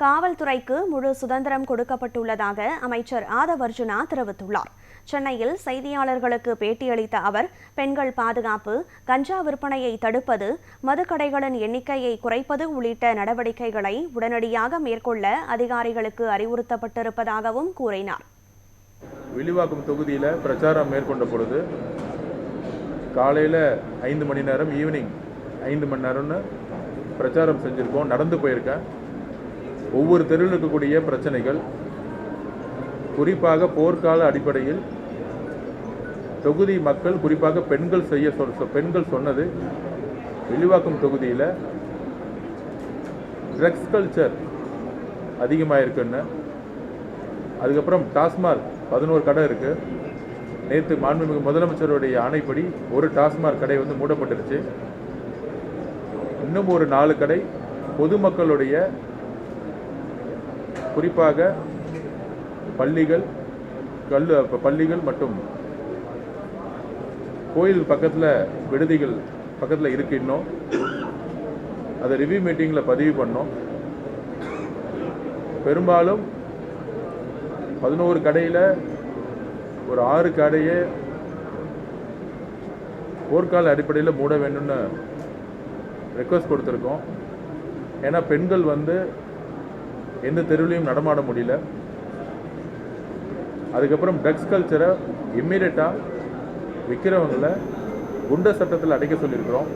காவல்துறைக்கு முழு சுதந்திரம் கொடுக்கப்பட்டுள்ளதாக அமைச்சர் ஆதவ் அர்ஜுனா தெரிவித்துள்ளார். சென்னையில் செய்தியாளர்களுக்கு பேட்டியளித்த அவர், பெண்கள் பாதுகாப்பு, கஞ்சா விற்பனையை தடுப்பது, மதுக்கடைகளின் எண்ணிக்கையை குறைப்பது உள்ளிட்ட நடவடிக்கைகளை உடனடியாக மேற்கொள்ள அதிகாரிகளுக்கு அறிவுறுத்தப்பட்டிருப்பதாகவும் கூறினார். வில்லிவாக்கம் தொகுதியில் பிரச்சாரம் மேற்கொண்ட பொழுது காலையில் 5 மணி நேரம், ஈவினிங் 5 மணி நேரம்னு பிரச்சாரம் செஞ்சுருக்கோம். நடந்து போயிருக்கேன். ஒவ்வொரு தெருவில் இருக்கக்கூடிய பிரச்சனைகள், குறிப்பாக போர்க்கால அடிப்படையில் தொகுதி மக்கள், குறிப்பாக பெண்கள் சொன்னது, வில்லிவாக்கம் தொகுதியில் ட்ரக்ஸ் கல்ச்சர் அதிகமாக இருக்குன்னு. அதுக்கப்புறம் டாஸ்மாக் 11 கடை இருக்குது. நேற்று மாண்புமிகு முதலமைச்சருடைய ஆணைப்படி ஒரு டாஸ்மாக் கடை மூடப்பட்டுருச்சு. இன்னும் ஒரு 4 கடை பொதுமக்களுடைய, குறிப்பாக பள்ளிகள் மற்றும் கோயில் பக்கத்தில், விடுதிகள் பக்கத்தில் இருக்கு. இன்னும் அதை ரிவ்யூ மீட்டிங்கில் பதிவு பண்ணோம். பெரும்பாலும் 11 கடையில் ஒரு 6 கடையை போர்க்கால அடிப்படையில் மூட வேண்டும்னு ரெக்வஸ்ட் கொடுத்துருக்கோம். ஏன்னா பெண்கள் எந்த தெருவிலையும் நடமாட முடியல. அதுக்கப்புறம் ட்ரக்ஸ் கல்ச்சரை இம்மீடியட்டாக விற்கிறவங்களை குண்டர் சட்டத்தில் அடைக்க சொல்லியிருக்கிறோம்.